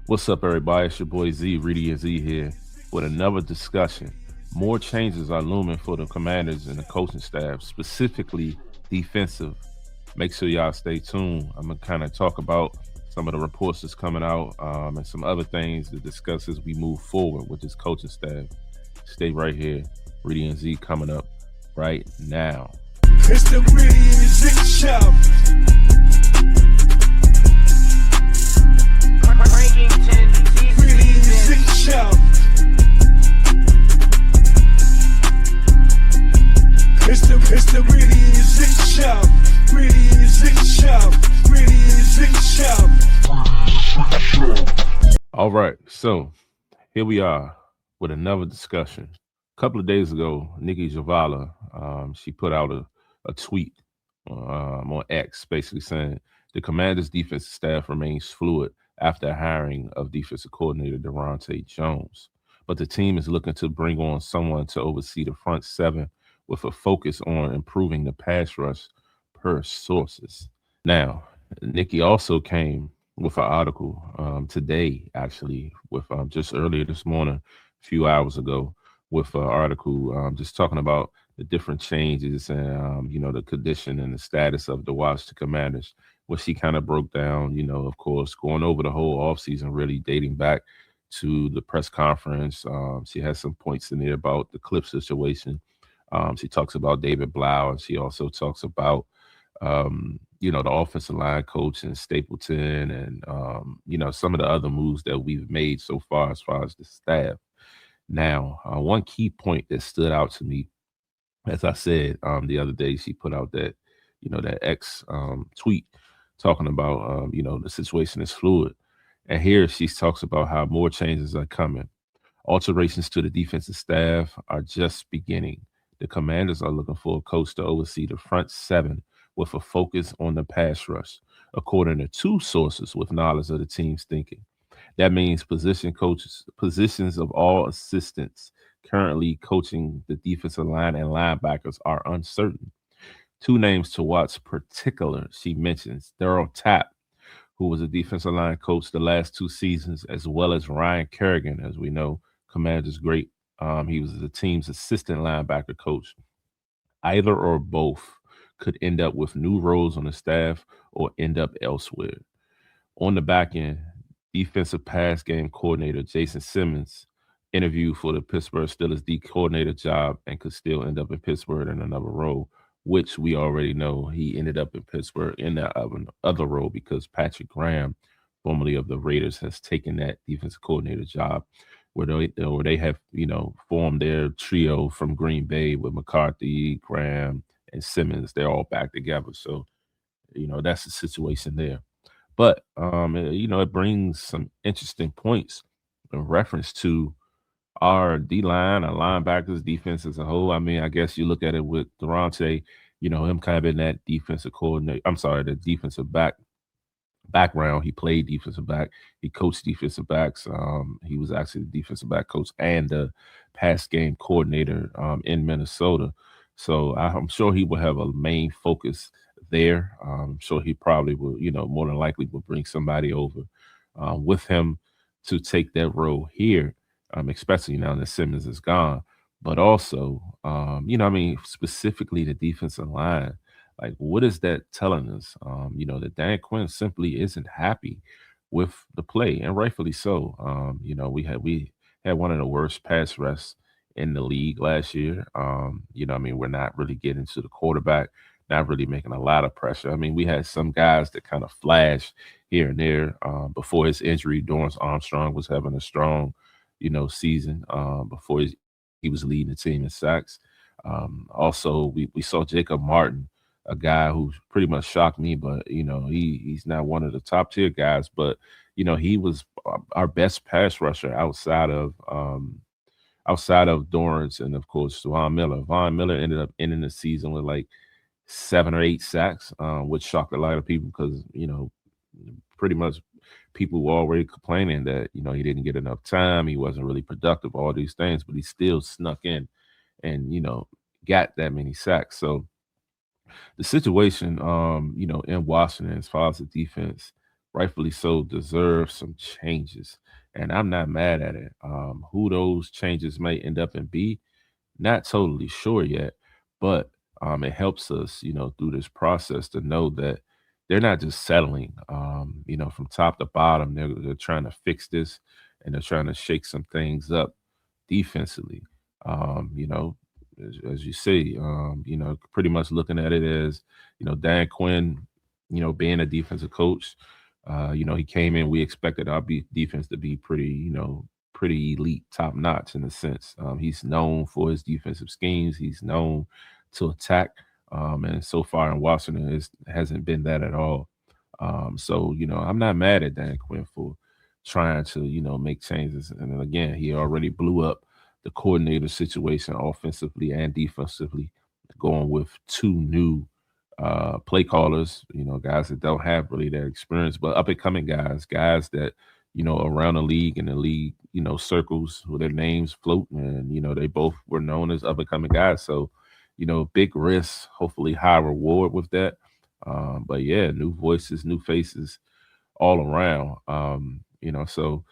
What's up, everybody? It's your boy Z, Reedie Zee here with another discussion. More changes are looming for the commanders and the coaching staff, specifically defensive. Make sure y'all stay tuned. I'm going to kind of talk about some of the reports that's coming out and some other things to discuss as we move forward with this coaching staff. Stay right here. Reedie and Z coming up right now. It's the Reedie Zee Show. Reedie Zee Show. It's the Reedie Zee Show. Reedie Zee Show. Reedie Zee Show. All right, so here we are with another discussion. A couple of days ago, Nikki Javala, she put out a tweet on X, basically saying the Commanders' defensive staff remains fluid after hiring of defensive coordinator Durante Jones, but the team is looking to bring on someone to oversee the front seven with a focus on improving the pass rush per sources. Now, Nikki also came with an article today, actually, with just earlier this morning, a few hours ago, with an article just talking about the different changes and the condition and the status of the Washington Commanders, where she kind of broke down, of course, going over the whole offseason, really dating back to the press conference. She has some points in there about the Cliff situation. She talks about David Blau, and she also talks about the offensive line coach and Stapleton and, some of the other moves that we've made so far as the staff. Now, one key point that stood out to me, as I said the other day, she put out that, that X tweet talking about, the situation is fluid. And here she talks about how more changes are coming. Alterations to the defensive staff are just beginning. The Commanders are looking for a coach to oversee the front seven with a focus on the pass rush, according to two sources with knowledge of the team's thinking. That means positions of all assistants currently coaching the defensive line and linebackers are uncertain. Two names to watch particular, she mentions Daryl Tapp, who was a defensive line coach the last two seasons, as well as Ryan Kerrigan, as we know, Commanders great. He was the team's assistant linebacker coach. Either or both could end up with new roles on the staff or end up elsewhere. On the back end, defensive pass game coordinator Jason Simmons interviewed for the Pittsburgh Steelers D coordinator job and could still end up in Pittsburgh in another role, which we already know he ended up in Pittsburgh in that other role because Patrick Graham, formerly of the Raiders, has taken that defensive coordinator job where they have, formed their trio from Green Bay with McCarthy, Graham, and Simmons. They're all back together. So, that's the situation there. But, it brings some interesting points in reference to our D-line, our linebackers, defense as a whole. I mean, I guess you look at it with Durante, him kind of in that defensive coordinator. I'm sorry, the defensive background. He played defensive back. He coached defensive backs. He was actually the defensive back coach and the pass game coordinator in Minnesota. So I'm sure he will have a main focus there. I'm sure he probably will, more than likely will bring somebody over with him to take that role here, especially now that Simmons is gone. But also, specifically the defensive line. Like, what is that telling us? That Dan Quinn simply isn't happy with the play, and rightfully so. We had one of the worst pass rushes in the league last year. We're not really getting to the quarterback, not really making a lot of pressure. I mean, we had some guys that kind of flashed here and there before his injury. Dorrance Armstrong was having a strong, season before he was leading the team in sacks. Also, we saw Jacob Martin, a guy who pretty much shocked me, but he's not one of the top tier guys. But he was our best pass rusher outside of Dorrance and of course Von Miller. Von Miller ended up ending the season with like 7 or 8 sacks, which shocked a lot of people because pretty much people were already complaining that he didn't get enough time, he wasn't really productive, all these things, but he still snuck in and got that many sacks. So the situation, in Washington as far as the defense rightfully so, deserve some changes. And I'm not mad at it. Who those changes may end up and be, not totally sure yet, but it helps us, through this process to know that they're not just settling, from top to bottom. They're trying to fix this and they're trying to shake some things up defensively. Um, you know, as you see, pretty much looking at it as, Dan Quinn, being a defensive coach, he came in, we expected our defense to be pretty, pretty elite, top notch in a sense. He's known for his defensive schemes. He's known to attack. And so far in Washington, it hasn't been that at all. So, I'm not mad at Dan Quinn for trying to, make changes. And then again, he already blew up the coordinator situation offensively and defensively, going with two new play callers, guys that don't have really that experience, but up and coming guys that, around the league and the league, circles where their names float. And, they both were known as up and coming guys. So, big risk, hopefully high reward with that. But yeah, new voices, new faces all around. So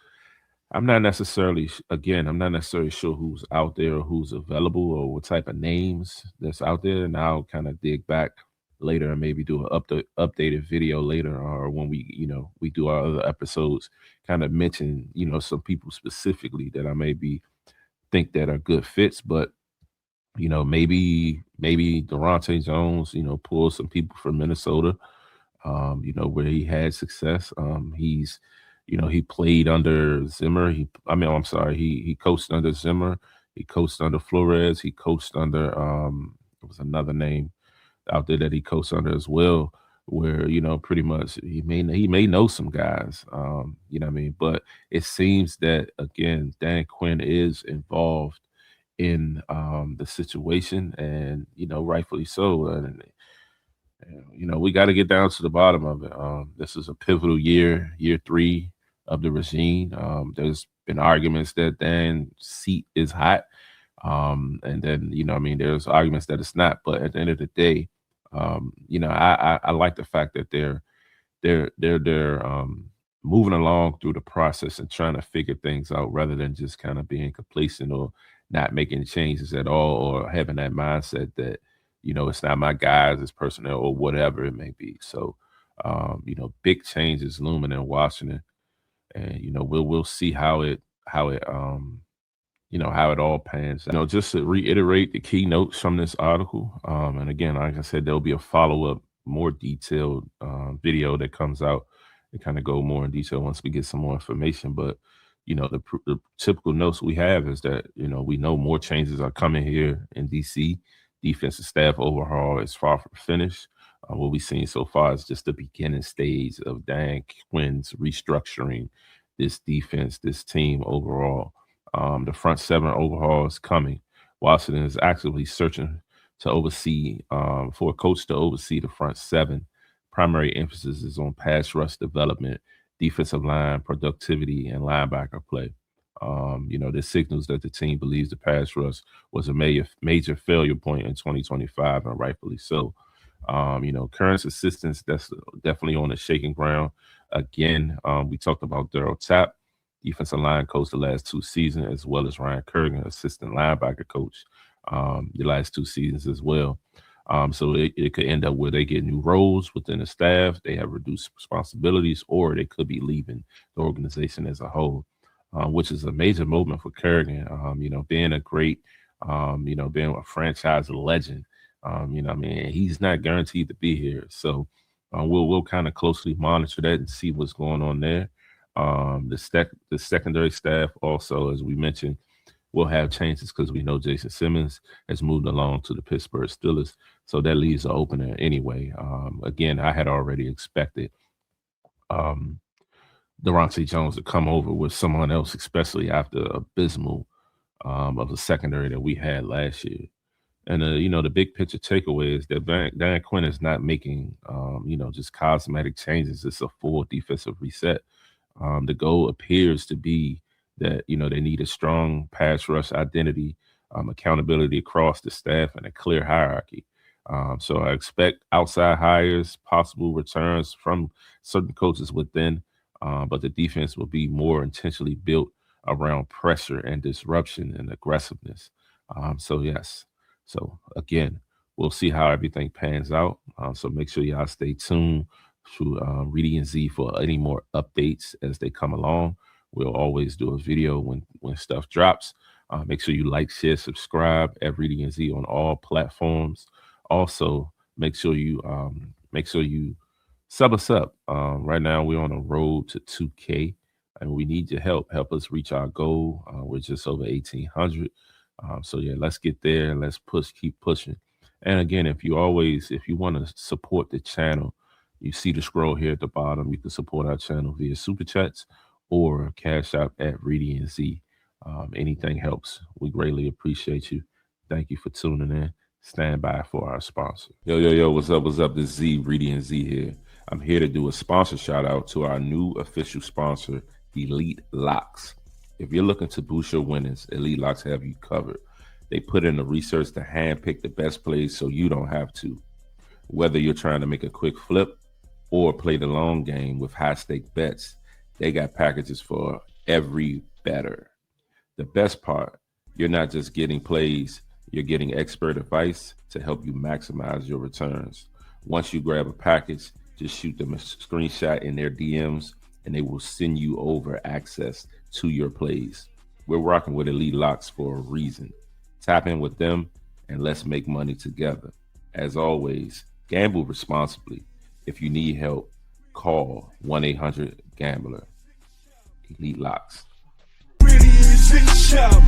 I'm not necessarily sure who's out there or who's available or what type of names that's out there. And I'll kind of dig back later and maybe do an updated video later, or when we do our other episodes, kind of mention, some people specifically that I maybe think that are good fits. But, maybe Durante Jones, pull some people from Minnesota, where he had success. He played under Zimmer. I'm sorry, he coached under Zimmer. He coached under Flores. He coached under there was another name out there that he coached under as well, where pretty much he may know some guys. You know what I mean? But it seems that again, Dan Quinn is involved in the situation, and rightfully so. And we got to get down to the bottom of it. This is a pivotal year 3 of the regime. There's been arguments that Dan's seat is hot, and then there's arguments that it's not. But at the end of the day, I like the fact that they're moving along through the process and trying to figure things out rather than just kind of being complacent or not making changes at all, or having that mindset that it's not my guys, it's personnel or whatever it may be. So big changes looming in Washington, and we'll see how it how it all pans out. Just to reiterate the key notes from this article, and again, like I said, there'll be a follow-up, more detailed video that comes out and kind of go more in detail once we get some more information. But the typical notes we have is that we know more changes are coming here in DC. Defensive staff overhaul is far from finished. What we've seen so far is just the beginning stage of Dan Quinn's restructuring this defense, this team overall. The front seven overhaul is coming. Washington is actively searching to oversee, for a coach to oversee the front seven. Primary emphasis is on pass rush development, defensive line productivity, and linebacker play. This signals that the team believes the pass rush was a major failure point in 2025, and rightfully so. Current assistance, that's definitely on the shaking ground. Again, we talked about Daryl Tapp, defensive line coach the last 2 seasons, as well as Ryan Kerrigan, assistant linebacker coach, the last 2 seasons as well. So it could end up where they get new roles within the staff, they have reduced responsibilities, or they could be leaving the organization as a whole, which is a major moment for Kerrigan. Being a great, being a franchise legend. He's not guaranteed to be here. So we'll kind of closely monitor that and see what's going on there. The secondary staff also, as we mentioned, will have changes because we know Jason Simmons has moved along to the Pittsburgh Steelers. So that leaves an opener anyway. Again, I had already expected Durante Jones to come over with someone else, especially after abysmal of the secondary that we had last year. And the big picture takeaway is that Dan Quinn is not making just cosmetic changes. It's a full defensive reset. The goal appears to be that they need a strong pass rush identity, accountability across the staff, and a clear hierarchy. So I expect outside hires, possible returns from certain coaches within, but the defense will be more intentionally built around pressure and disruption and aggressiveness. So yes, so again, we'll see how everything pans out. So make sure y'all stay tuned to Reedie and Zee for any more updates as they come along. We'll always do a video when stuff drops. Make sure you like, share, subscribe at Reedie and Zee on all platforms. Also, make sure you sub us up. Right now, we're on a road to 2K, and we need your help. Help us reach our goal. We're just over 1,800. So yeah, let's get there and let's keep pushing. And again, if you want to support the channel, you see the scroll here at the bottom. You can support our channel via super chats or Cash App at Reedie and Zee. Anything helps. We greatly appreciate you. Thank you for tuning in. Stand by for our sponsor. Yo, what's up? This is Z, Reedie and Zee here. I'm here to do a sponsor shout out to our new official sponsor, Elite Locks. If you're looking to boost your winnings, Elite Locks have you covered. They put in the research to handpick the best plays so you don't have to. Whether you're trying to make a quick flip or play the long game with high-stake bets, they got packages for every bettor. The best part, you're not just getting plays, you're getting expert advice to help you maximize your returns. Once you grab a package, just shoot them a screenshot in their DMs and they will send you over access to your plays. We're rocking with Elite Locks for a reason. Tap in with them and let's make money together. As always, gamble responsibly. If you need help, call 1-800-GAMBLER. Elite Locks. Reedie Zee Shop.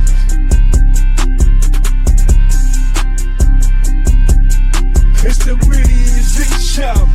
It's the Reedie Zee Shop.